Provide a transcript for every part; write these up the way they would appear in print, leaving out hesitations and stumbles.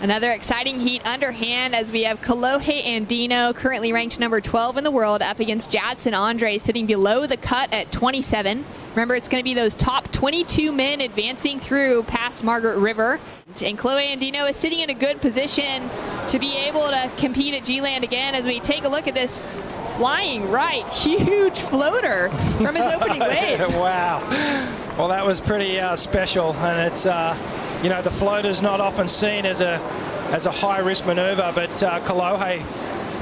Another exciting heat underhand as we have Kolohe Andino, currently ranked number 12 in the world, up against Jadson Andre, sitting below the cut at 27. Remember, it's going to be those top 22 men advancing through past Margaret River. And Kolohe Andino is sitting in a good position to be able to compete at G-Land again as we take a look at this flying right, huge floater from his opening wave. Wow. Well, that was pretty special, and it's you know, the floater's not often seen as a high-risk maneuver, but Kolohe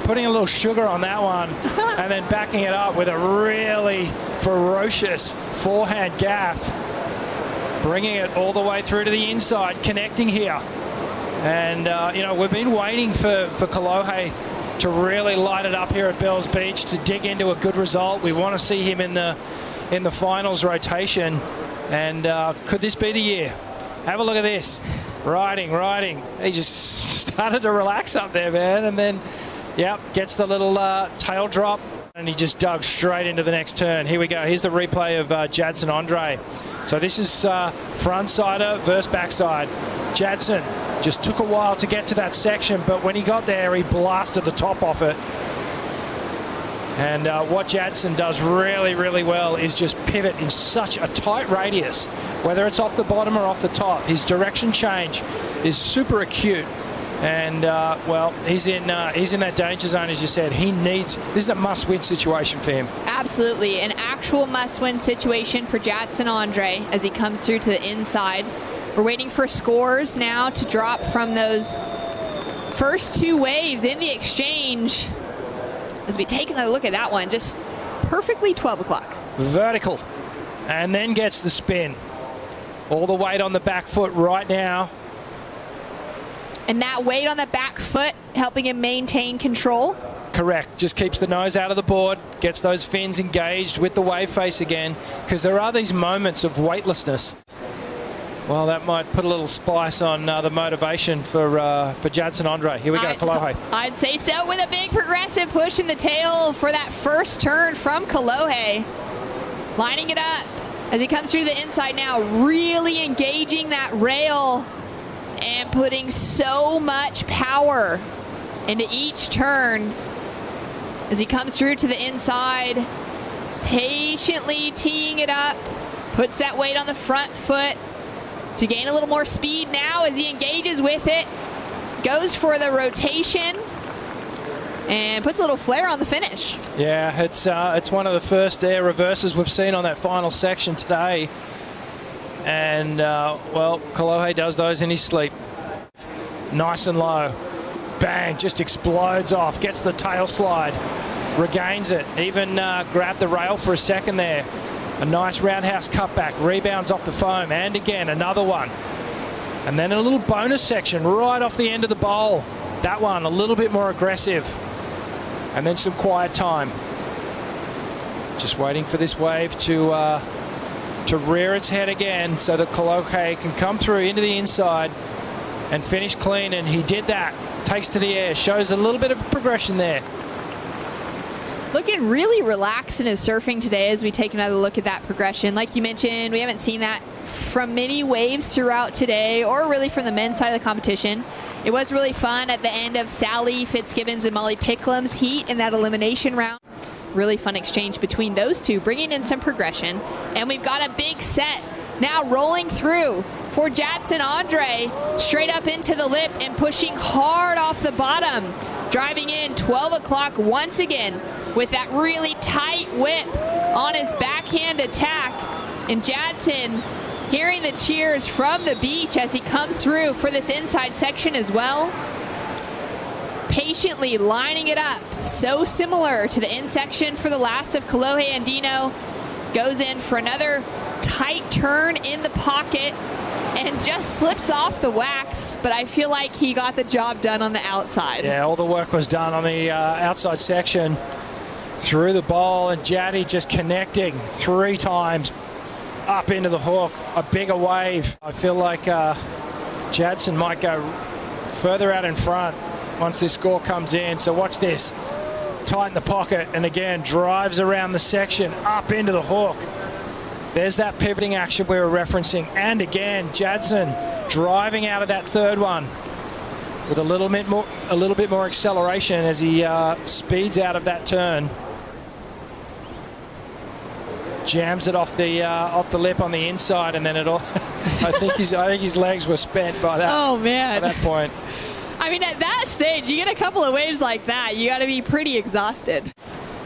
putting a little sugar on that one and then backing it up with a really ferocious forehand gaff, bringing it all the way through to the inside, connecting here. And, you know, we've been waiting for Kolohe to really light it up here at Bells Beach, to dig into a good result. We want to see him in the finals rotation. And could this be the year? Have a look at this. Riding. He just started to relax up there, man. And then, yep, gets the little tail drop. And he just dug straight into the next turn. Here we go. Here's the replay of Jadson Andre. So this is front-sider versus backside. Jadson just took a while to get to that section, but when he got there, he blasted the top off it. And what Jadson does really, really well is just pivot in such a tight radius, whether it's off the bottom or off the top. His direction change is super acute. And, well, he's in that danger zone, as you said. This is a must-win situation for him. Absolutely. An actual must-win situation for Jadson Andre as he comes through to the inside. We're waiting for scores now to drop from those first two waves in the exchange. As we take another look at that one, just perfectly 12 o'clock. Vertical, and then gets the spin. All the weight on the back foot right now. And that weight on the back foot helping him maintain control. Correct. Just keeps the nose out of the board, gets those fins engaged with the wave face again, because there are these moments of weightlessness. Well, that might put a little spice on the motivation for Jadson Andre. Here we go, Kolohe. I'd say so, with a big progressive push in the tail for that first turn from Kolohe. Lining it up as he comes through the inside now, really engaging that rail and putting so much power into each turn as he comes through to the inside, patiently teeing it up, puts that weight on the front foot to gain a little more speed now as he engages with it, goes for the rotation, and puts a little flare on the finish. Yeah, it's one of the first air reverses we've seen on that final section today. And, well, Kolohe does those in his sleep. Nice and low. Bang, just explodes off, gets the tail slide, regains it, even grabbed the rail for a second there. A nice roundhouse cutback, rebounds off the foam, and again, another one. And then a little bonus section right off the end of the bowl. That one, a little bit more aggressive. And then some quiet time. Just waiting for this wave to rear its head again so that Kolohe can come through into the inside and finish clean. And he did that. Takes to the air, shows a little bit of progression there. Looking really relaxed in his surfing today as we take another look at that progression. Like you mentioned, we haven't seen that from many waves throughout today, or really from the men's side of the competition. It was really fun at the end of Sally Fitzgibbons and Molly Picklum's heat in that elimination round. Really fun exchange between those two, bringing in some progression. And we've got a big set now rolling through for Jadson Andre, straight up into the lip and pushing hard off the bottom. Driving in 12 o'clock once again with that really tight whip on his backhand attack. And Jadson hearing the cheers from the beach as he comes through for this inside section as well. Patiently lining it up, so similar to the in section for the last of Kolohe Andino. Goes in for another tight turn in the pocket and just slips off the wax, but I feel like he got the job done on the outside. Yeah, all the work was done on the outside section. Through the bowl, and Jaddy just connecting 3 times up into the hook. A bigger wave. I feel like Jadson might go further out in front once this score comes in. So watch this. Tighten the pocket, and again drives around the section up into the hook. There's that pivoting action we were referencing. And again, Jadson driving out of that third one. with a little bit more acceleration as he speeds out of that turn. Jams it off the lip on the inside, and then it all. I think his legs were spent by that. Oh man! By that point. I mean, at that stage, you get a couple of waves like that, you got to be pretty exhausted.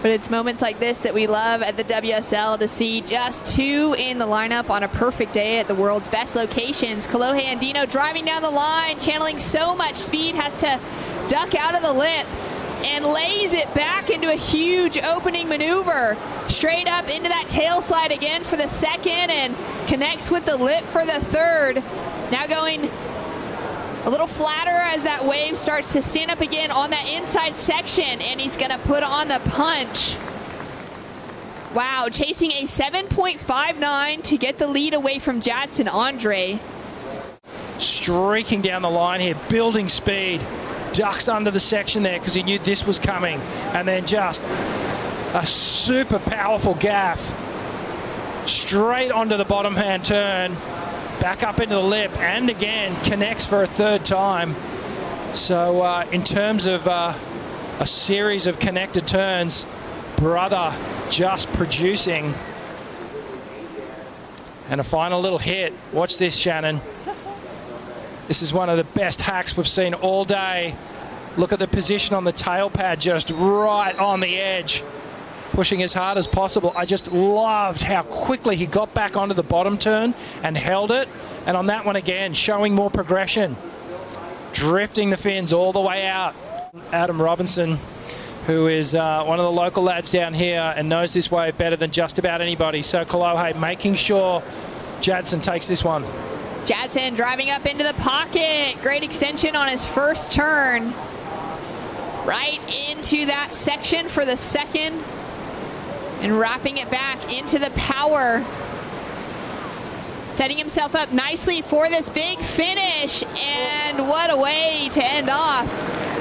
But it's moments like this that we love at the WSL, to see just two in the lineup on a perfect day at the world's best locations. Kolohe Andino driving down the line, channeling so much speed, has to duck out of the lip and lays it back into a huge opening maneuver. Straight up into that tail slide again for the second, and connects with the lip for the third. Now going a little flatter as that wave starts to stand up again on that inside section, and he's gonna put on the punch. Wow, chasing a 7.59 to get the lead away from Jadson Andre. Streaking down the line here, building speed. Ducks under the section there because he knew this was coming, and then just a super powerful gaff straight onto the bottom hand turn, back up into the lip, and again connects for a third time. So in terms of a series of connected turns, brother just producing. And a final little hit. Watch this, Shannon. This is one of the best hacks we've seen all day. Look at the position on the tail pad, just right on the edge, pushing as hard as possible. I just loved how quickly he got back onto the bottom turn and held it. And on that one again, showing more progression, drifting the fins all the way out. Adam Robinson, who is one of the local lads down here and knows this wave better than just about anybody. So Kolohe making sure Jadson takes this one. Jadson driving up into the pocket. Great extension on his first turn. Right into that section for the second. And wrapping it back into the power. Setting himself up nicely for this big finish. And what a way to end off.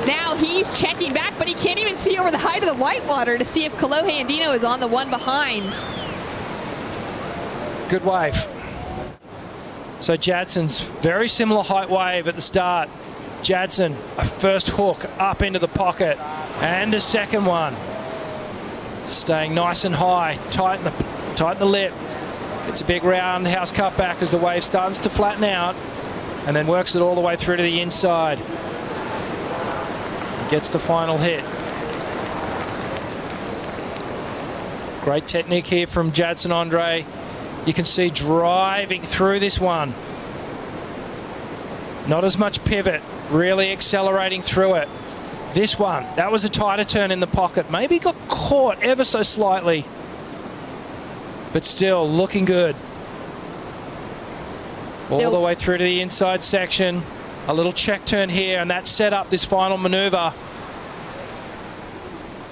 Now he's checking back, but he can't even see over the height of the whitewater to see if Kolohe Andino is on the one behind. Good wave. So Jadson's very similar height wave at the start. Jadson, a first hook up into the pocket, and a second one. Staying nice and high, tighten the lip. It's a big roundhouse cut back as the wave starts to flatten out, and then works it all the way through to the inside. Gets the final hit. Great technique here from Jadson Andre. You can see driving through this one. Not as much pivot, really accelerating through it. This one, that was a tighter turn in the pocket. Maybe got caught ever so slightly, but still looking good. All the way through to the inside section. A little check turn here, and that set up this final maneuver.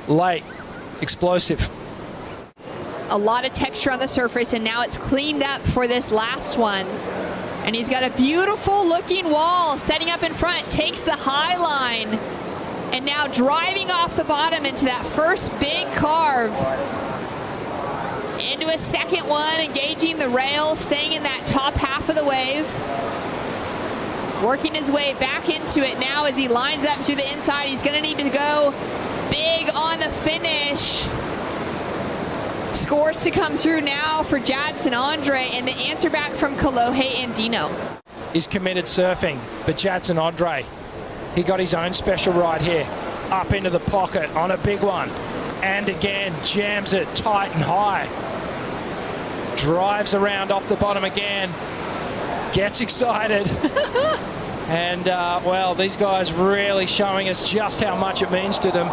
Late, explosive. A lot of texture on the surface, and now it's cleaned up for this last one. And he's got a beautiful looking wall setting up in front, takes the high line, and now driving off the bottom into that first big carve. Into a second one, engaging the rail, staying in that top half of the wave. Working his way back into it now as he lines up through the inside. He's going to need to go big on the finish. Scores to come through now for Jadson Andre, and the answer back from Kolohe Andino. He's committed surfing, but Jadson Andre, he got his own special ride here. Up into the pocket on a big one. And again, jams it tight and high. Drives around off the bottom again. Gets excited. And, well, these guys really showing us just how much it means to them.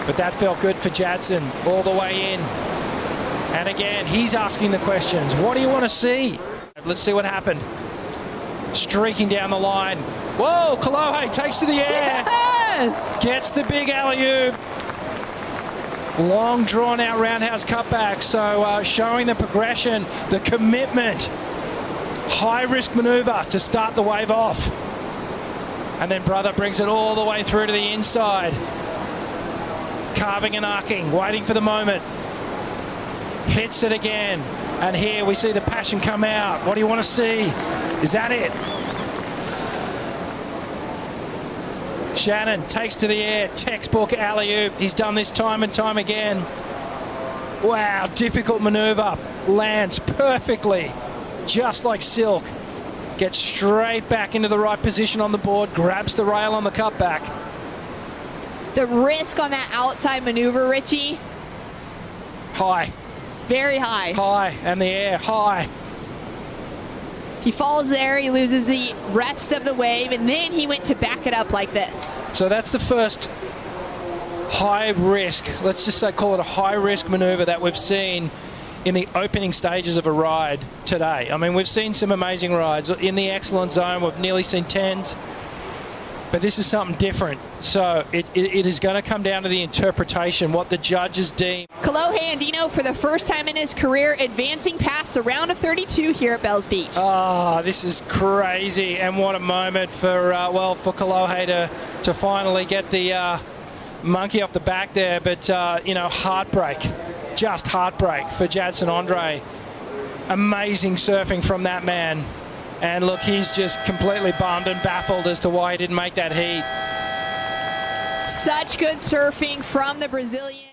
But that felt good for Jadson all the way in. And again, he's asking the questions. What do you want to see? Let's see what happened. Streaking down the line. Whoa, Kolohe takes to the air. Yes! Gets the big alley-oop. Long drawn-out roundhouse cutback. So showing the progression, the commitment. High-risk maneuver to start the wave off. And then brother brings it all the way through to the inside. Carving and arcing, waiting for the moment. Hits it again. And here we see the passion come out. What do you want to see? Is that it? Shannon takes to the air, textbook alley-oop. He's done this time and time again. Wow, difficult maneuver. Lands perfectly, just like silk. Gets straight back into the right position on the board, grabs the rail on the cutback. The risk on that outside maneuver, Richie, High. very high. High, and the air, high. If he falls there, he loses the rest of the wave, and then he went to back it up like this. So that's the first high risk, let's just say call it a high risk maneuver that we've seen in the opening stages of a ride today. I mean, we've seen some amazing rides in the excellent zone. We've nearly seen 10s, but this is something different. So it is going to come down to the interpretation, what the judges deem. Kolohe Andino, for the first time in his career, advancing past the round of 32 here at Bells Beach. Oh, this is crazy, and what a moment for for Kolohe to finally get the monkey off the back there. But heartbreak, just heartbreak for Jadson Andre. Amazing surfing from that man, and look, he's just completely bummed and baffled as to why he didn't make that heat. Such good surfing from the Brazilian.